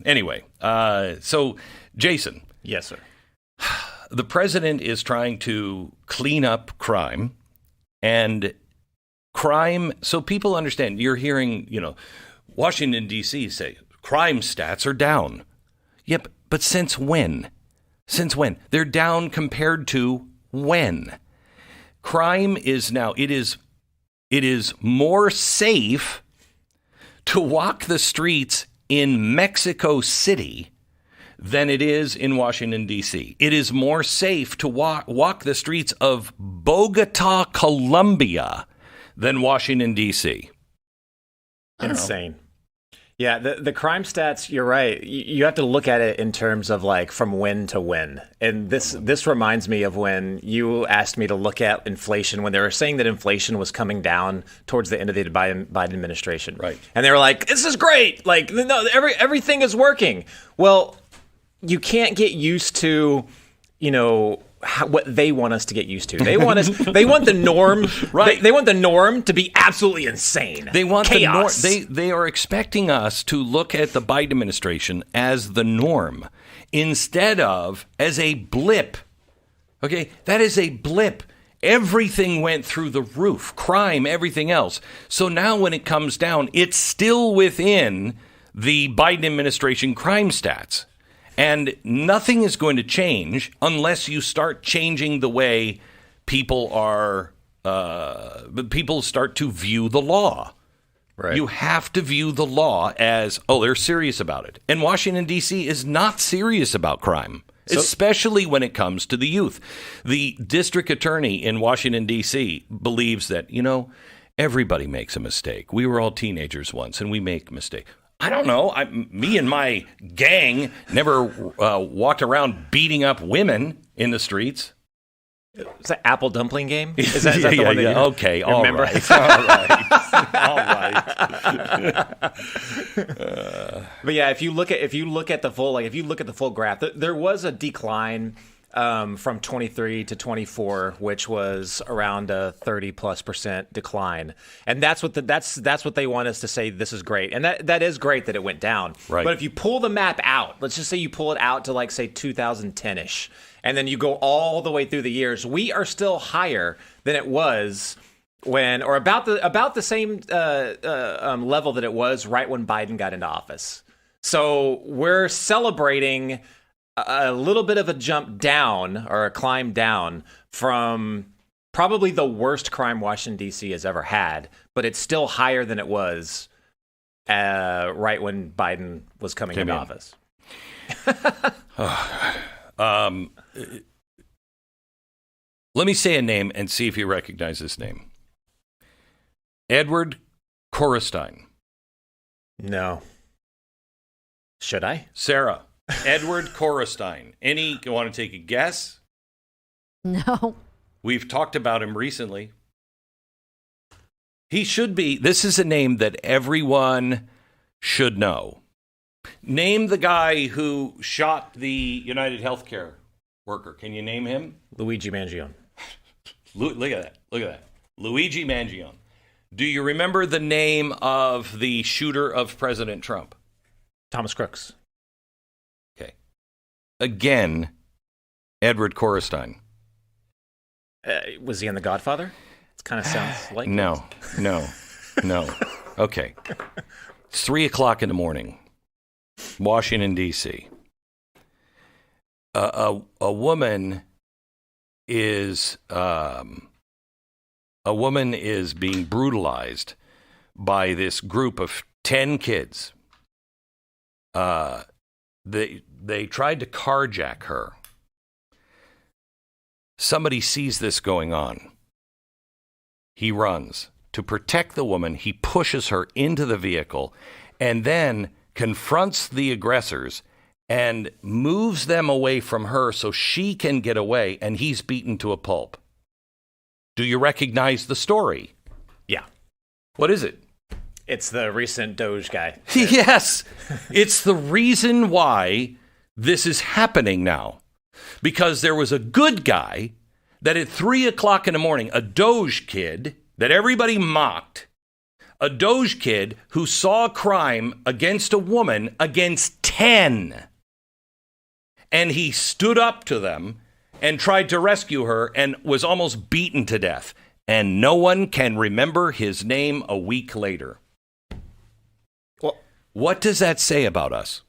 Anyway, so Jason. Yes, sir. The president is trying to clean up crime, and crime, so people understand. You're hearing, Washington, D.C. say crime stats are down. Yep, but since when? Since when? They're down compared to when? Crime is now, it is more safe to walk the streets in Mexico City than it is in Washington, D.C. It is more safe to walk the streets of Bogota, Colombia than Washington, D.C. Insane. Yeah, the crime stats, you're right. You have to look at it in terms of like from when to when. And this reminds me of when you asked me to look at inflation, when they were saying that inflation was coming down towards the end of the Biden administration. Right. And they were like, this is great. Like, no, everything is working. Well, you can't get used to, what they want us to get used to. They want the norm. Right. They want the norm to be absolutely insane. They want chaos. The norm. They are expecting us to look at the Biden administration as the norm instead of as a blip. Okay, that is a blip. Everything went through the roof. Crime, everything else. So now when it comes down, it's still within the Biden administration crime stats. And nothing is going to change unless you start changing the way people start to view the law. Right. You have to view the law as, they're serious about it. And Washington, D.C. is not serious about crime, especially when it comes to the youth. The district attorney in Washington, D.C. believes that, everybody makes a mistake. We were all teenagers once, and we make mistakes. I don't know. Me and my gang never walked around beating up women in the streets. It's an apple dumpling game? Is that the one that you okay, all remember? Right. All right. But yeah, if you look at the full graph, there was a decline from 23 to 24, which was around a 30+% decline, and that's what they want us to say. This is great, and that is great that it went down. Right. But if you pull the map out, let's just say you pull it out to say 2010ish, and then you go all the way through the years, we are still higher than it was when, or about the same level that it was right when Biden got into office. So we're celebrating a little bit of a jump down or a climb down from probably the worst crime Washington, D.C. has ever had, but it's still higher than it was right when Biden was coming into office. Let me say a name and see if you recognize this name. Edward Korestein. No. Should I? Sarah. Edward Korestein. You want to take a guess? No. We've talked about him recently. He should be. This is a name that everyone should know. Name the guy who shot the United Healthcare worker. Can you name him? Luigi Mangione. Look at that. Luigi Mangione. Do you remember the name of the shooter of President Trump? Thomas Crooks. Okay. Again, Edward Korestein. Was he in The Godfather? It kind of sounds like No. Okay. It's 3:00 in the morning, Washington, D.C. A woman is being brutalized by this group of 10 kids. They tried to carjack her. Somebody sees this going on. He runs. To protect the woman, he pushes her into the vehicle and then confronts the aggressors and moves them away from her so she can get away, and he's beaten to a pulp. Do you recognize the story? Yeah. What is it? It's the recent Doge guy. Yes. It's the reason why this is happening now. Because there was a good guy that at 3:00 in the morning, a Doge kid that everybody mocked, a Doge kid who saw crime against a woman against 10. And he stood up to them and tried to rescue her and was almost beaten to death. And no one can remember his name a week later. Well, what does that say about us?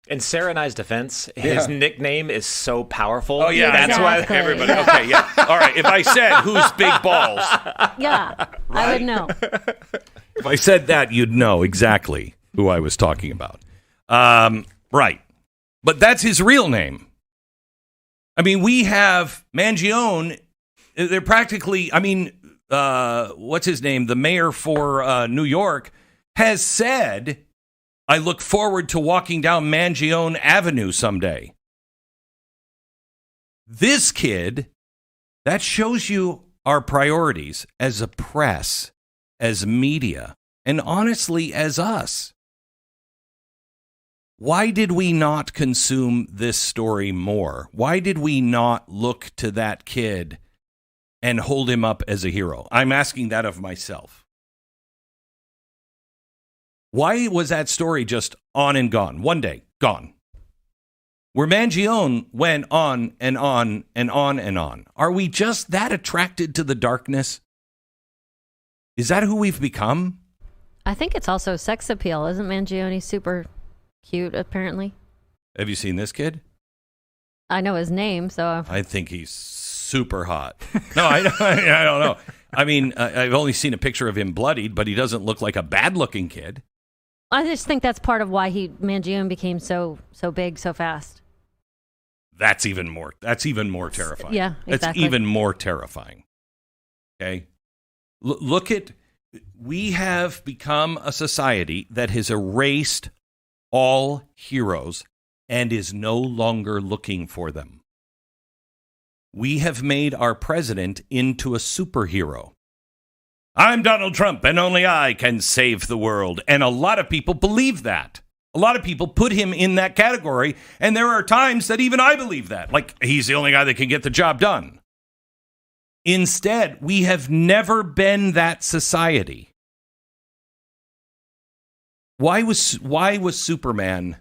In Sarah and I's defense, his nickname is so powerful. Oh, yeah. That's Exactly. why Everybody. Okay, yeah. All right. If I said, who's big balls? Yeah, I would know. If I said that, you'd know exactly who I was talking about. Right. But that's his real name. I mean, we have Mangione. They're practically, what's his name? The mayor for New York has said, I look forward to walking down Mangione Avenue someday. This kid, that shows you our priorities as a press, as media, and honestly, as us. Why did we not consume this story more? Why did we not look to that kid and hold him up as a hero? I'm asking that of myself. Why was that story just on and gone? One day, gone. Where Mangione went on and on and on and on. Are we just that attracted to the darkness? Is that who we've become? I think it's also sex appeal. Isn't Mangione super cute, apparently? Have you seen this kid? I know his name, so... I think he's super hot. No, I don't know. I mean, I've only seen a picture of him bloodied, but he doesn't look like a bad-looking kid. I just think that's part of why Mangione became so big so fast. That's even more terrifying. Yeah, exactly. That's even more terrifying. Okay? Look at, we have become a society that has erased all heroes and is no longer looking for them. We have made our president into a superhero. I'm Donald Trump, and only I can save the world. And a lot of people believe that. A lot of people put him in that category, and there are times that even I believe that. Like, he's the only guy that can get the job done. Instead, we have never been that society. Why was Superman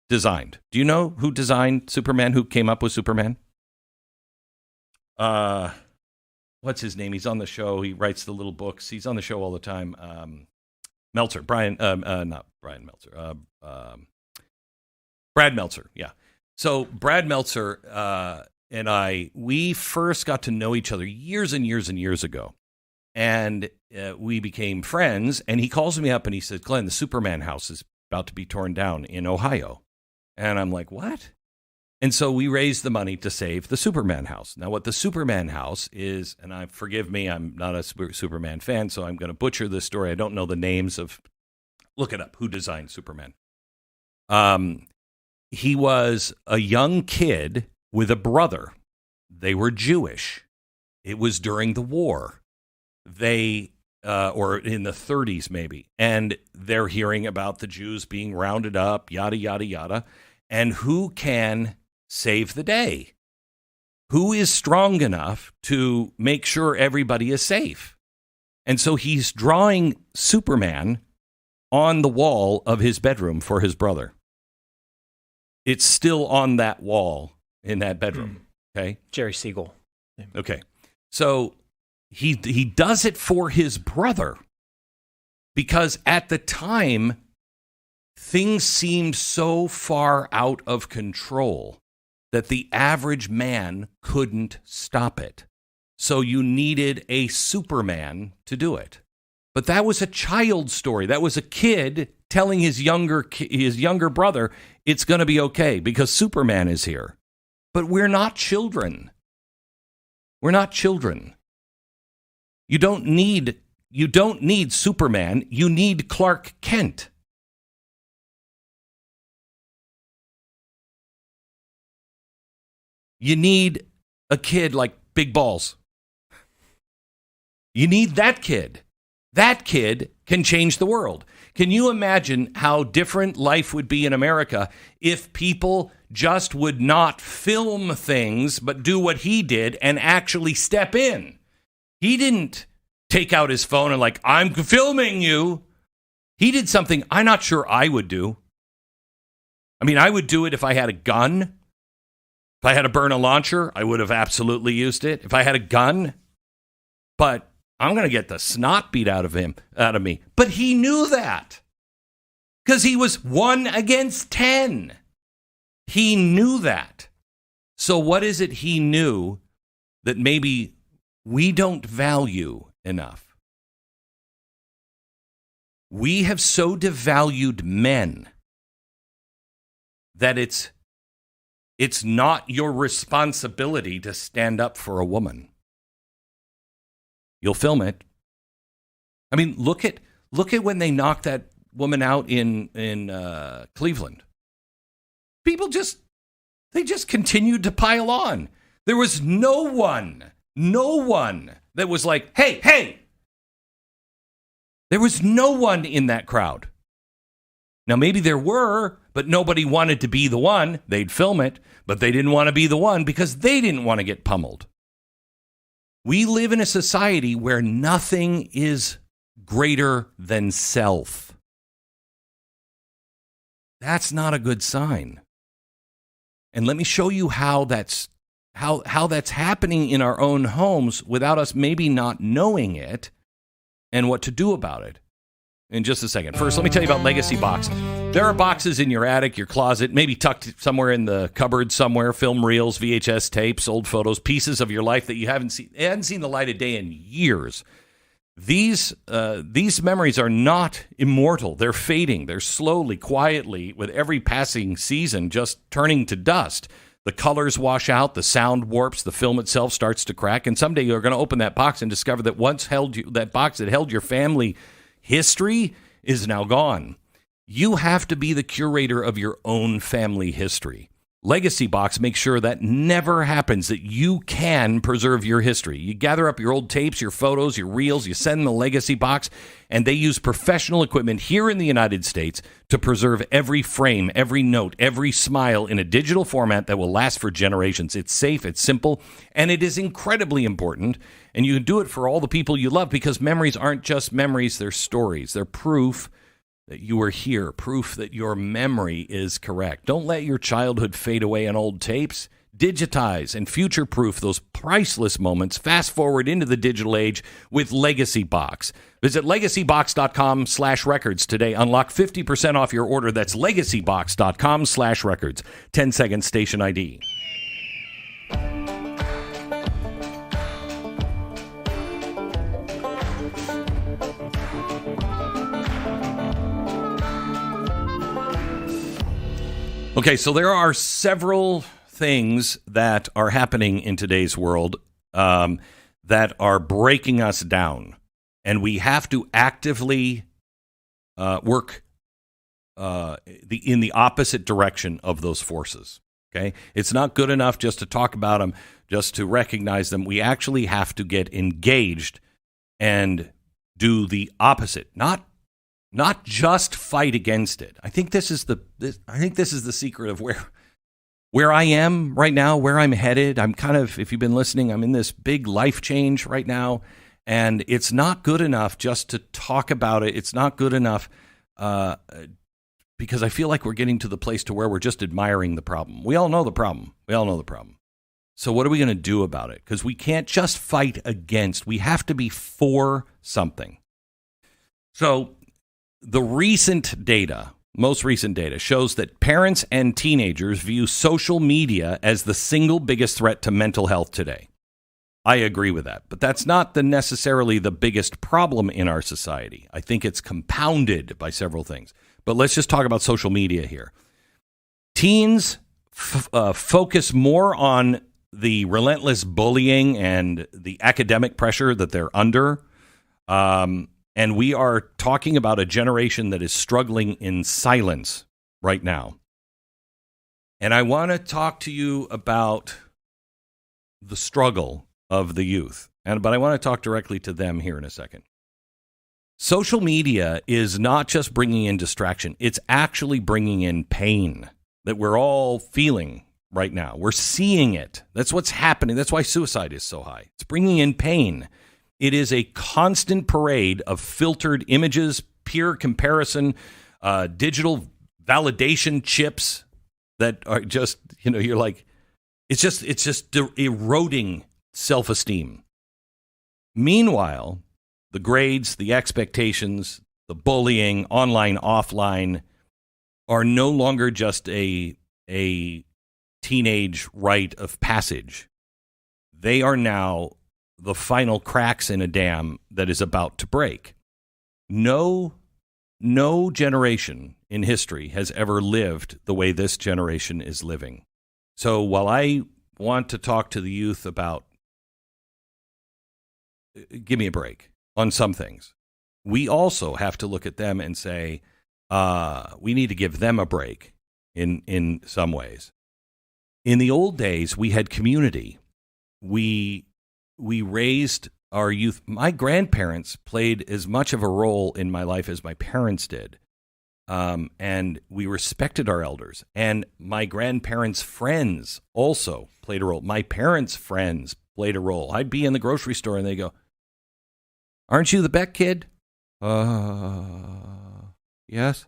designed? Do you know who designed Superman? Who came up with Superman? What's his name? He's on the show. He writes the little books. He's on the show all the time. Meltzer. Not Brian Meltzer. Brad Meltzer. Yeah. So Brad Meltzer and I, we first got to know each other years and years and years ago. And we became friends. And he calls me up and he says, Glenn, the Superman house is about to be torn down in Ohio. And I'm like, what? And so we raised the money to save the Superman house. Now, what the Superman house is, and forgive me, I'm not a Superman fan, so I'm going to butcher this story. I don't know the names of, look it up, who designed Superman. He was a young kid with a brother. They were Jewish. It was during the war. Or in the 30s maybe. And they're hearing about the Jews being rounded up, yada, yada, yada. And who can save the day? Who is strong enough to make sure everybody is safe? And so he's drawing Superman on the wall of his bedroom for his brother. It's still on that wall in that bedroom. Okay. Jerry Siegel. Okay. So he does it for his brother because at the time, things seemed so far out of control that the average man couldn't stop it. So you needed a Superman to do it. But that was a child story. That was a kid telling his younger brother, it's going to be okay because Superman is here. But we're not children. We're not children. You don't need Superman. You need Clark Kent. You need a kid like Big Balls. You need that kid. That kid can change the world. Can you imagine how different life would be in America if people just would not film things but do what he did and actually step in? He didn't take out his phone and like, I'm filming you. He did something I'm not sure I would do. I mean, I would do it if I had a gun. If I had to burn a launcher, I would have absolutely used it. If I had a gun, but I'm going to get the snot beat out of me. But he knew that because he was 1 against 10. He knew that. So what is it he knew that maybe we don't value enough? We have so devalued men that it's not your responsibility to stand up for a woman. You'll film it. I mean, look at when they knocked that woman out in Cleveland. People just continued to pile on. There was no one that was like, hey. There was no one in that crowd. Now, maybe there were, but nobody wanted to be the one. They'd film it, but they didn't want to be the one because they didn't want to get pummeled. We live in a society where nothing is greater than self. That's not a good sign. And let me show you how that's happening in our own homes without us maybe not knowing it and what to do about it in just a second. First, let me tell you about Legacy Box. There are boxes in your attic, your closet, maybe tucked somewhere in the cupboard somewhere, film reels, VHS tapes, old photos, pieces of your life that you hadn't seen the light of day in years. These memories are not immortal. They're fading. They're slowly, quietly, with every passing season, just turning to dust. The colors wash out, the sound warps, the film itself starts to crack, and someday you're going to open that box and discover that that box that held your family history is now gone. You have to be the curator of your own family history. Legacy Box makes sure that never happens, that you can preserve your history. You gather up your old tapes, your photos, your reels, you send them the Legacy Box, and they use professional equipment here in the United States to preserve every frame, every note, every smile in a digital format that will last for generations. It's safe, it's simple, and it is incredibly important. And you can do it for all the people you love because memories aren't just memories, they're stories. They're proof that you were here, proof that your memory is correct. Don't let your childhood fade away on old tapes. Digitize and future-proof those priceless moments. Fast forward into the digital age with Legacy Box. Visit legacybox.com/records today. Unlock 50% off your order. That's legacybox.com/records. 10 seconds station ID. Okay, so there are several things that are happening in today's world that are breaking us down, and we have to actively work in the opposite direction of those forces. Okay, it's not good enough just to talk about them, just to recognize them. We actually have to get engaged and do the opposite, not just fight against it. I think this is the secret of where I am right now, where I'm headed. I'm kind of, if you've been listening, I'm in this big life change right now, and it's not good enough just to talk about it. It's not good enough because I feel like we're getting to the place to where we're just admiring the problem. We all know the problem. So what are we going to do about it? Because we can't just fight against. We have to be for something. So the most recent data shows that parents and teenagers view social media as the single biggest threat to mental health today. I agree with that, but that's not necessarily the biggest problem in our society. I think it's compounded by several things. But let's just talk about social media here. Teens focus more on the relentless bullying and the academic pressure that they're under. And we are talking about a generation that is struggling in silence right now. And I want to talk to you about the struggle of the youth. But I want to talk directly to them here in a second. Social media is not just bringing in distraction. It's actually bringing in pain that we're all feeling right now. We're seeing it. That's what's happening. That's why suicide is so high. It's bringing in pain. It is a constant parade of filtered images, peer comparison, digital validation chips that are just, you're like, it's just eroding self-esteem. Meanwhile, the grades, the expectations, the bullying, online, offline, are no longer just a teenage rite of passage. They are now the final cracks in a dam that is about to break. No generation in history has ever lived the way this generation is living. So while I want to talk to the youth about, give me a break on some things, we also have to look at them and say, we need to give them a break in some ways. In the old days, we had community. We raised our youth. My grandparents played as much of a role in my life as my parents did. And we respected our elders. And my grandparents' friends also played a role. My parents' friends played a role. I'd be in the grocery store and they go, "Aren't you the Beck kid?" Yes.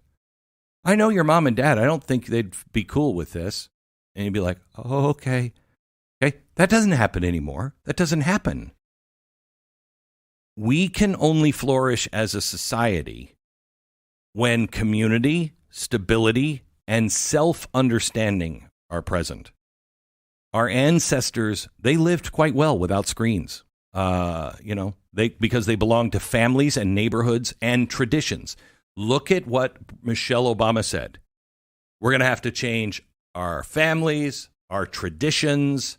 "I know your mom and dad. I don't think they'd be cool with this." And you'd be like, "Oh, okay. Okay." That doesn't happen anymore. That doesn't happen. We can only flourish as a society when community, stability, and self-understanding are present. Our ancestors, they lived quite well without screens. Because they belonged to families and neighborhoods and traditions. Look at what Michelle Obama said. We're going to have to change our families, our traditions.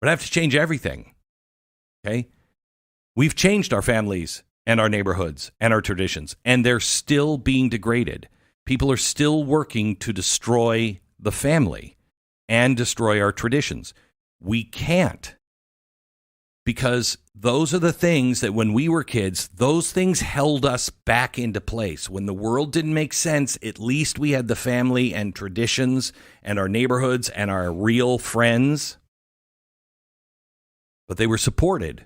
We're going to have to change everything. Okay? We've changed our families and our neighborhoods and our traditions, and they're still being degraded. People are still working to destroy the family and destroy our traditions. We can't. Because those are the things that when we were kids, those things held us back into place. When the world didn't make sense, at least we had the family and traditions and our neighborhoods and our real friends. But they were supported.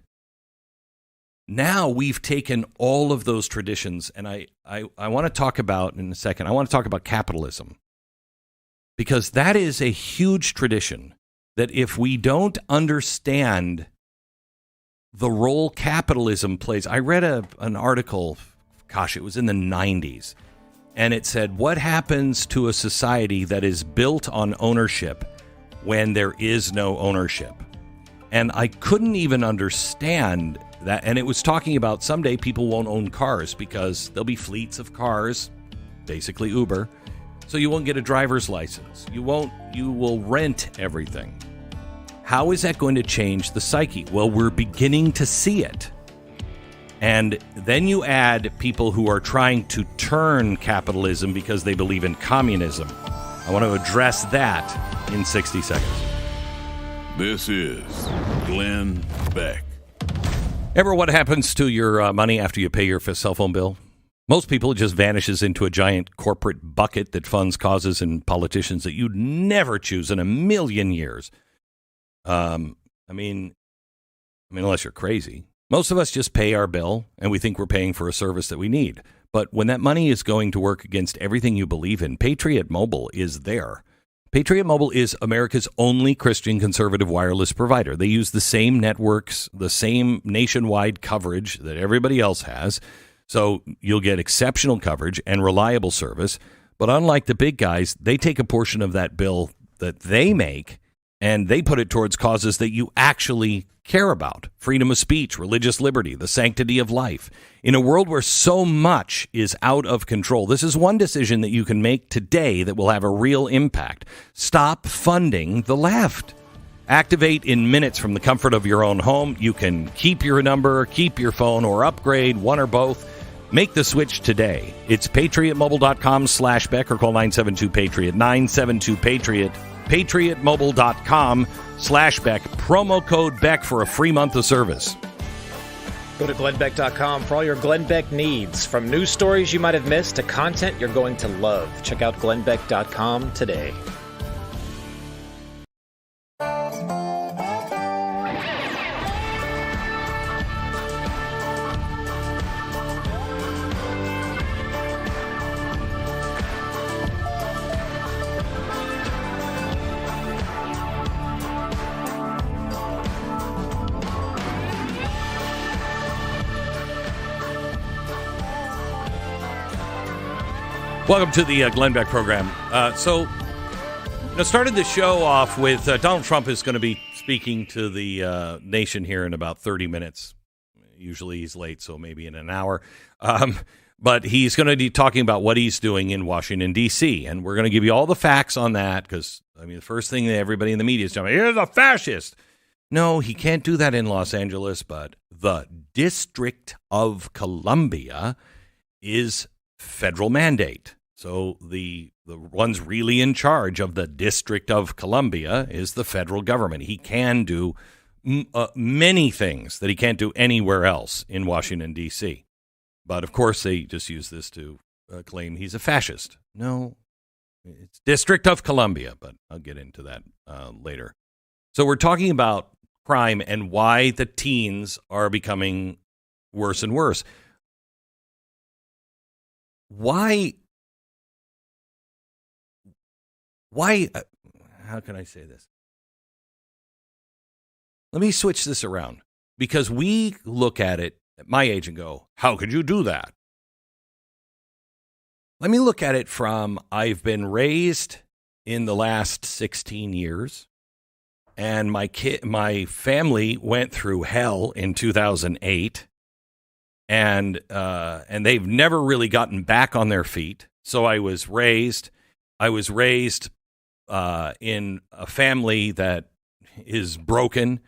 Now we've taken all of those traditions, and I want to talk about, in a second, I want to talk about capitalism. Because that is a huge tradition that if we don't understand the role capitalism plays. I read an article, it was in the 90s, and it said, what happens to a society that is built on ownership when there is no ownership? And I couldn't even understand that. And it was talking about someday people won't own cars because there'll be fleets of cars, basically Uber, so you won't get a driver's license. You will rent everything. How is that going to change the psyche? Well, we're beginning to see it. And then you add people who are trying to turn capitalism because they believe in communism. I want to address that in 60 seconds. This is Glenn Beck. Ever what happens to your money after you pay your cell phone bill? Most people, it just vanishes into a giant corporate bucket that funds causes and politicians that you'd never choose in a million years. Unless you're crazy. Most of us just pay our bill and we think we're paying for a service that we need. But when that money is going to work against everything you believe in, Patriot Mobile is there. Patriot Mobile is America's only Christian conservative wireless provider. They use the same networks, the same nationwide coverage that everybody else has. So you'll get exceptional coverage and reliable service. But unlike the big guys, they take a portion of that bill that they make and they put it towards causes that you actually care about. Freedom of speech, religious liberty, the sanctity of life. In a world where so much is out of control, this is one decision that you can make today that will have a real impact. Stop funding the left. Activate in minutes from the comfort of your own home. You can keep your number, keep your phone, or upgrade, one or both. Make the switch today. It's patriotmobile.com/Beck or call 972-PATRIOT, 972-PATRIOT. patriotmobile.com/Beck. Promo code Beck for a free month of service. Go to glennbeck.com for all your Glenn Beck needs. From news stories you might have missed to content you're going to love. Check out glennbeck.com today. Welcome to the Glenn Beck Program. Started the show off with Donald Trump is going to be speaking to the nation here in about 30 minutes. Usually he's late, so maybe in an hour. But he's going to be talking about what he's doing in Washington, D.C., and we're going to give you all the facts on that because, the first thing that everybody in the media is telling me, he's a fascist. No, he can't do that in Los Angeles, but the District of Columbia is federal mandate. So the ones really in charge of the District of Columbia is the federal government. He can do many things that he can't do anywhere else in Washington, D.C. But, of course, they just use this to claim he's a fascist. No, it's District of Columbia, but I'll get into that later. So we're talking about crime and why the teens are becoming worse and worse. Why, how can I say this? Let me switch this around because we look at it at my age and go, how could you do that? Let me look at it from I've been raised in the last 16 years and my family went through hell in 2008 and they've never really gotten back on their feet. So I was raised in a family that is broken,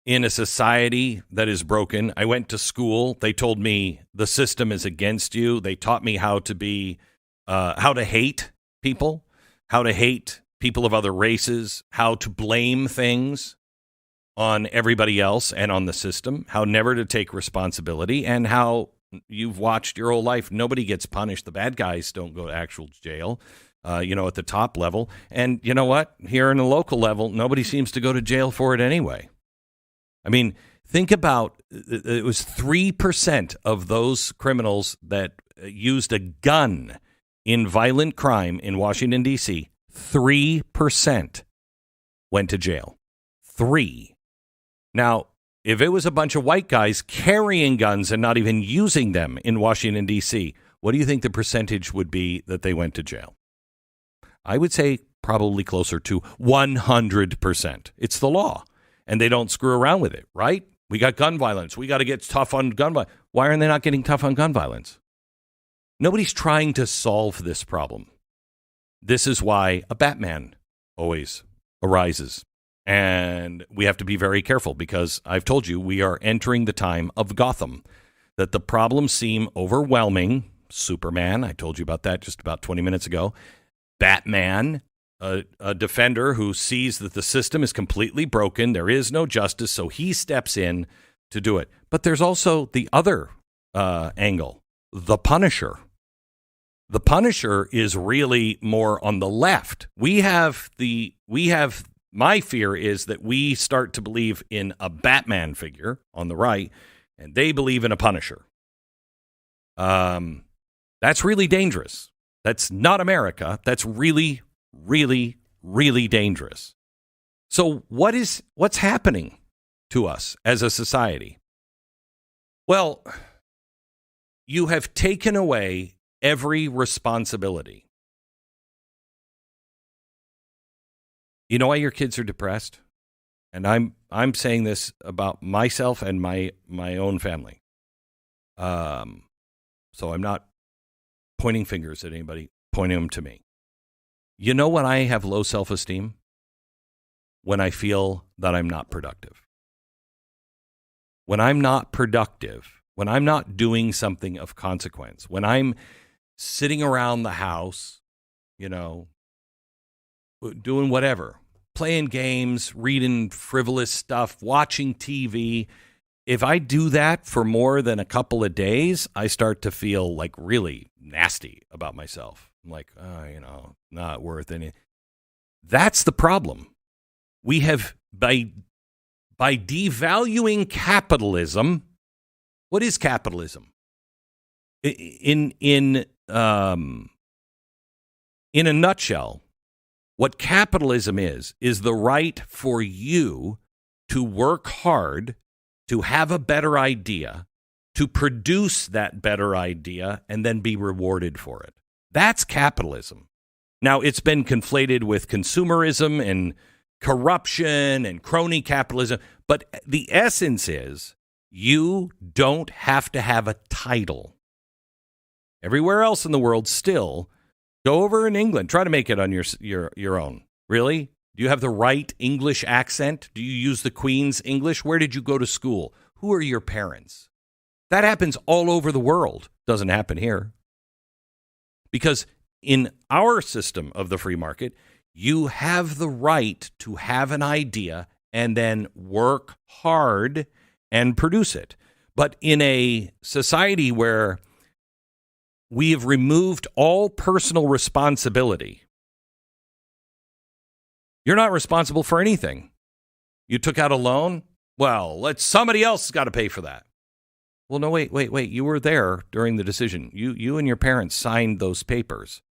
in a society that is broken. I went to school. They told me the system is against you. They taught me how to hate people, how to hate people of other races, how to blame things on everybody else and on the system, how never to take responsibility, and how you've watched your whole life. Nobody gets punished. The bad guys don't go to actual jail. At the top level. And you know what? Here in the local level, nobody seems to go to jail for it anyway. Think about it was 3% of those criminals that used a gun in violent crime in Washington, D.C., 3% went to jail. 3. Now, if it was a bunch of white guys carrying guns and not even using them in Washington, D.C., what do you think the percentage would be that they went to jail? I would say probably closer to 100%. It's the law, and they don't screw around with it, right? We got gun violence. We got to get tough on gun violence. Why aren't they not getting tough on gun violence? Nobody's trying to solve this problem. This is why a Batman always arises, and we have to be very careful because I've told you we are entering the time of Gotham, that the problems seem overwhelming. Superman, I told you about that just about 20 minutes ago. Batman, a defender who sees that the system is completely broken. There is no justice, so he steps in to do it. But there's also the other angle, the Punisher. The Punisher is really more on the left. My fear is that we start to believe in a Batman figure on the right, and they believe in a Punisher. That's really dangerous. That's not America. That's really, really, really dangerous. So what's happening to us as a society? Well, you have taken away every responsibility. You know why your kids are depressed? And I'm saying this about myself and my own family. So I'm not pointing fingers at anybody, pointing them to me. You know when I have low self-esteem? When I feel that I'm not productive. When I'm not productive, when I'm not doing something of consequence, when I'm sitting around the house, doing whatever, playing games, reading frivolous stuff, watching TV. If I do that for more than a couple of days, I start to feel like really nasty about myself. I'm like, not worth any. That's the problem. We have, by devaluing capitalism, what is capitalism? In a nutshell, what capitalism is the right for you to work hard, to have a better idea, to produce that better idea, and then be rewarded for it. That's capitalism. Now, it's been conflated with consumerism and corruption and crony capitalism, but the essence is you don't have to have a title. Everywhere else in the world, still, go over in England, try to make it on your own. Really? Do you have the right English accent? Do you use the Queen's English? Where did you go to school? Who are your parents? That happens all over the world. Doesn't happen here. Because in our system of the free market, you have the right to have an idea and then work hard and produce it. But in a society where we have removed all personal responsibility, you're not responsible for anything. You took out a loan? Well, somebody else has got to pay for that. Well, no, wait. You were there during the decision. You and your parents signed those papers.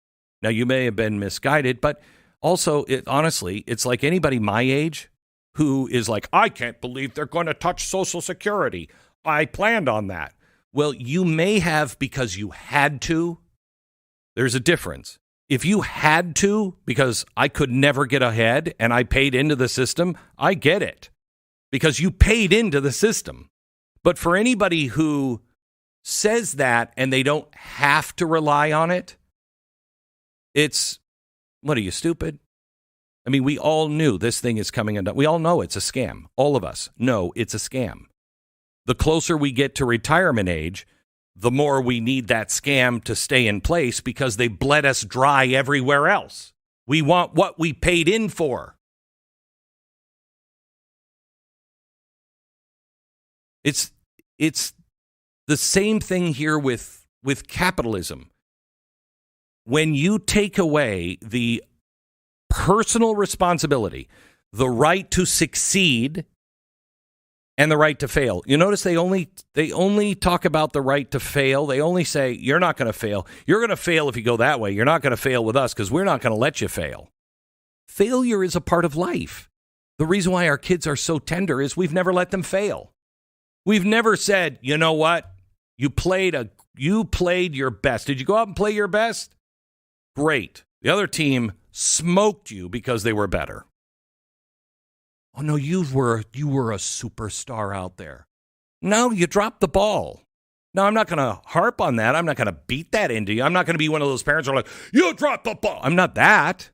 Now, you may have been misguided, but also, honestly, it's like anybody my age who is like, I can't believe they're going to touch Social Security. I planned on that. Well, you may have because you had to. There's a difference. If you had to because I could never get ahead and I paid into the system, I get it because you paid into the system. But for anybody who says that and they don't have to rely on it, it's, what are you, stupid? I mean, we all knew this thing is coming undone. We all know it's a scam. All of us know it's a scam. The closer we get to retirement age, the more we need that scam to stay in place because they bled us dry everywhere else. We want what we paid in for. It's the same thing here with capitalism. When you take away the personal responsibility, the right to succeed, and the right to fail. You notice they only talk about the right to fail. They only say, you're not going to fail. You're going to fail if you go that way. You're not going to fail with us because we're not going to let you fail. Failure is a part of life. The reason why our kids are so tender is we've never let them fail. We've never said, you know what? You played your best. Did you go out and play your best? Great. The other team smoked you because they were better. Oh, no, you were a superstar out there. No, you dropped the ball. No, I'm not going to harp on that. I'm not going to beat that into you. I'm not going to be one of those parents who are like, you dropped the ball. I'm not that.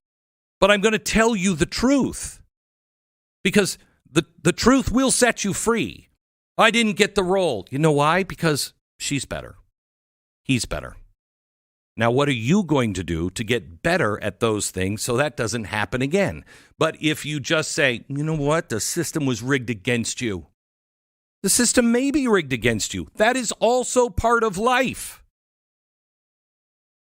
But I'm going to tell you the truth. Because the truth will set you free. I didn't get the role. You know why? Because she's better. He's better. Now, what are you going to do to get better at those things so that doesn't happen again? But if you just say, you know what, the system was rigged against you. The system may be rigged against you. That is also part of life.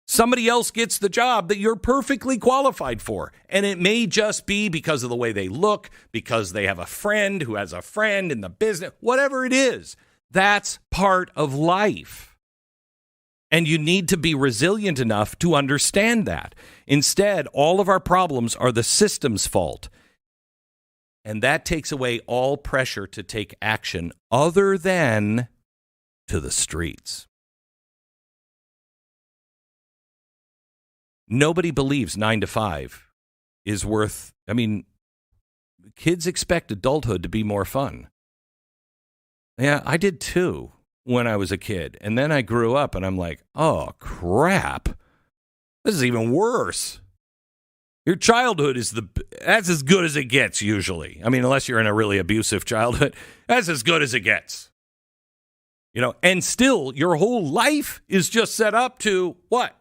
Somebody else gets the job that you're perfectly qualified for. And it may just be because of the way they look, because they have a friend who has a friend in the business, whatever it is. That's part of life. And you need to be resilient enough to understand that. Instead, all of our problems are the system's fault. And that takes away all pressure to take action other than to the streets. Nobody believes 9 to 5 is worth, kids expect adulthood to be more fun. Yeah, I did too. When I was a kid. And then I grew up and I'm like, oh, crap. This is even worse. Your childhood that's as good as it gets usually. Unless you're in a really abusive childhood, that's as good as it gets. And still your whole life is just set up to what?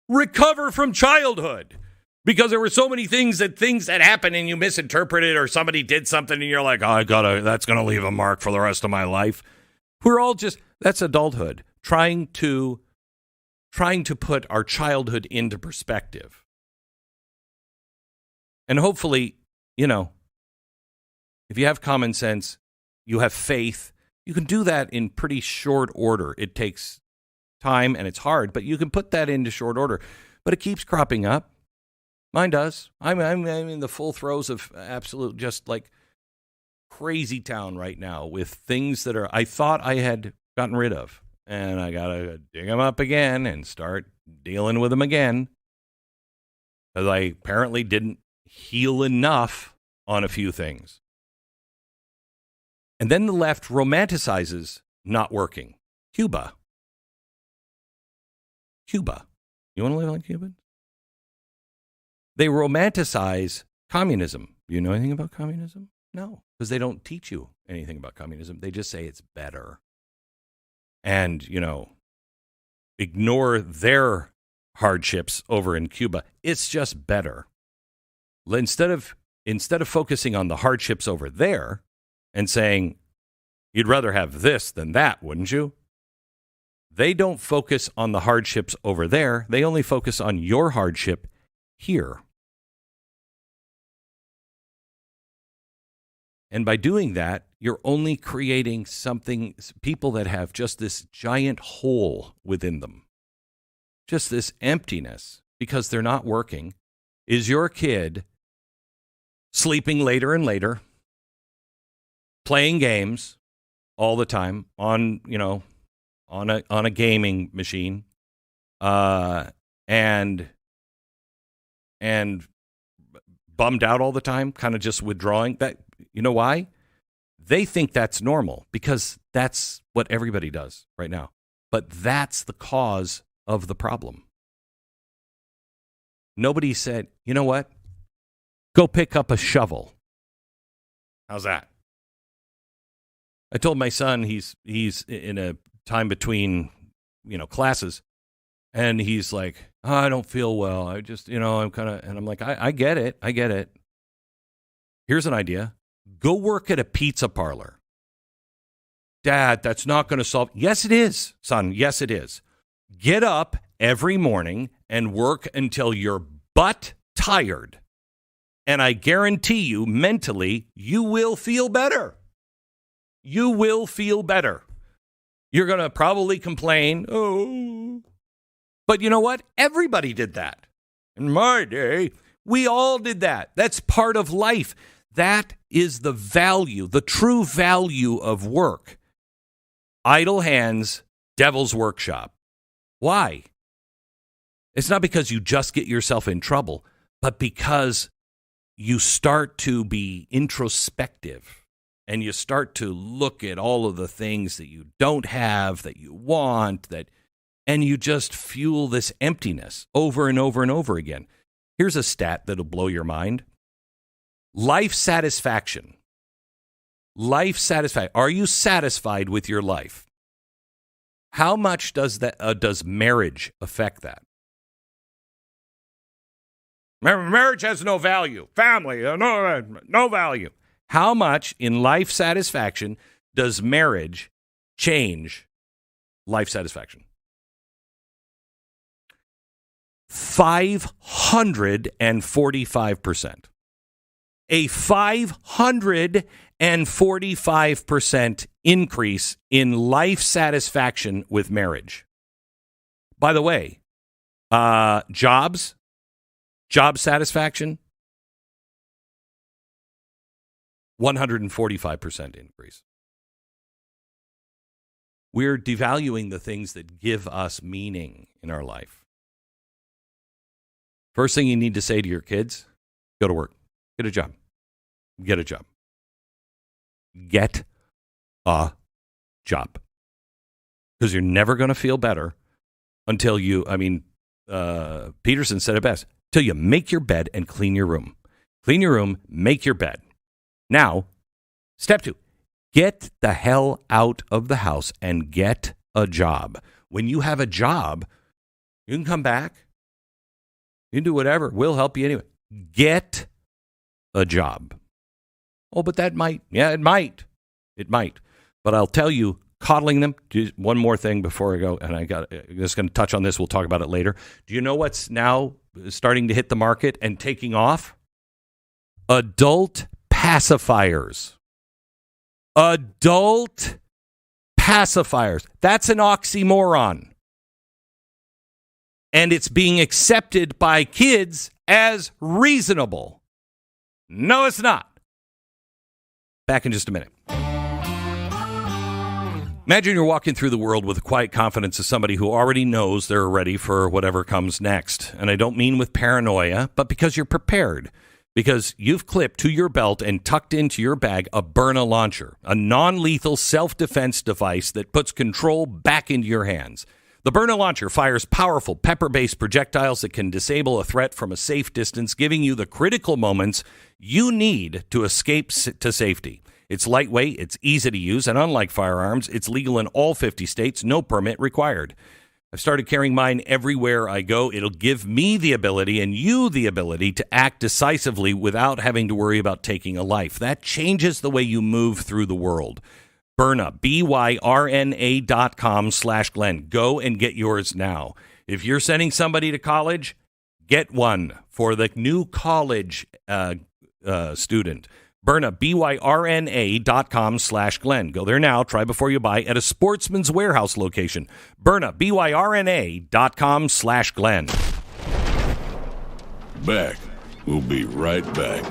Recover from childhood. Because there were so many things that happened and you misinterpreted or somebody did something and you're like, oh, that's going to leave a mark for the rest of my life. We're all that's adulthood, trying to put our childhood into perspective. And hopefully, if you have common sense, you have faith, you can do that in pretty short order. It takes time and it's hard, but you can put that into short order. But it keeps cropping up. Mine does. I'm in the full throes of absolute just like crazy town right now with things that I thought I had gotten rid of. And I got to dig them up again and start dealing with them again. Because I apparently didn't heal enough on a few things. And then the left romanticizes not working. Cuba. You want to live like Cuba? They romanticize communism. Do you know anything about communism? No, because they don't teach you anything about communism. They just say it's better. And, ignore their hardships over in Cuba. It's just better. Instead of focusing on the hardships over there and saying, you'd rather have this than that, wouldn't you? They don't focus on the hardships over there. They only focus on your hardship here. And by doing that, you're only creating people that have just this giant hole within them. Just this emptiness because they're not working. Is your kid sleeping later and later, playing games all the time on a gaming machine, and bummed out all the time, kind of just withdrawing? That, you know why? They think that's normal because that's what everybody does right now. But that's the cause of the problem. Nobody said, you know what? Go pick up a shovel. How's that? I told my son he's in a time between, classes, and he's like, oh, I don't feel well. I just, I'm kind of, and I'm like, I get it. Here's an idea. Go work at a pizza parlor. Dad, that's not going to solve. Yes, it is, son. Yes, it is. Get up every morning and work until you're butt tired. And I guarantee you, mentally, you will feel better. You will feel better. You're going to probably complain, but you know what? Everybody did that. In my day, we all did that. That's part of life. That is the value, the true value of work. Idle hands, devil's workshop. Why? It's not because you just get yourself in trouble, but because you start to be introspective and you start to look at all of the things that you don't have, that you want, and you just fuel this emptiness over and over and over again. Here's a stat that'll blow your mind. Life satisfaction. Are you satisfied with your life? How much does marriage affect that? Marriage has no value. Family, no value. How much in life satisfaction does marriage change life satisfaction? 545%. A 545% increase in life satisfaction with marriage. By the way, job satisfaction, 145% increase. We're devaluing the things that give us meaning in our life. First thing you need to say to your kids, go to work. Get a job. Get a job. Get a job. Because you're never going to feel better until Peterson said it best, till you make your bed and clean your room. Clean your room, make your bed. Now, step 2, get the hell out of the house and get a job. When you have a job, you can come back. You can do whatever. We'll help you anyway. Get a job. Oh, but that might. Yeah, it might. It might. But I'll tell you, coddling them. One more thing before I go, and I'm just going to touch on this. We'll talk about it later. Do you know what's now starting to hit the market and taking off? Adult pacifiers. Adult pacifiers. That's an oxymoron. And it's being accepted by kids as reasonable. No, it's not. Back in just a minute. Imagine you're walking through the world with the quiet confidence of somebody who already knows they're ready for whatever comes next. And I don't mean with paranoia, but because you're prepared. Because you've clipped to your belt and tucked into your bag a Byrna launcher, a non-lethal self-defense device that puts control back into your hands. The Byrna launcher fires powerful pepper-based projectiles that can disable a threat from a safe distance, giving you the critical moments you need to escape to safety. It's lightweight, it's easy to use, and unlike firearms, it's legal in all 50 states, no permit required. I've started carrying mine everywhere I go. It'll give me the ability and you the ability to act decisively without having to worry about taking a life. That changes the way you move through the world. Byrna, BYRNA.com/Glenn. Go and get yours now. If you're sending somebody to college, get one for the new college student. Byrna, BYRNA.com/Glenn. Go there now. Try before you buy at a Sportsman's Warehouse location. Byrna, BYRNA.com/Glenn. Back. We'll be right back.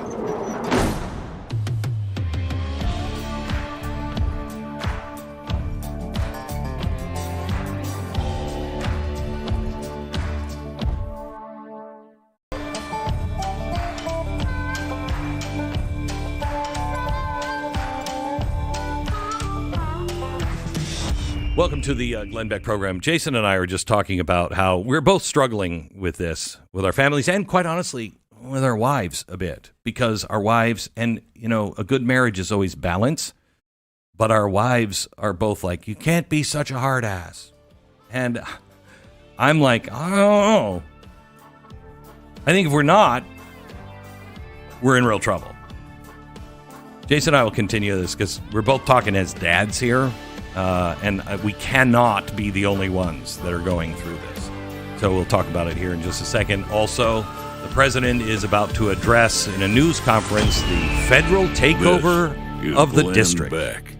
Welcome to the Glenn Beck Program. Jason and I are just talking about how we're both struggling with this, with our families, and quite honestly, with our wives a bit. Because our wives, and, you know, a good marriage is always balance, but our wives are both like, you can't be such a hard ass. And I'm like, I don't know. I think if we're not, we're in real trouble. Jason and I will continue this because we're both talking as dads here. And we cannot be the only ones that are going through this. So we'll talk about it here in just a second. Also, the president is about to address in a news conference the federal takeover of the Glenn district. Beck.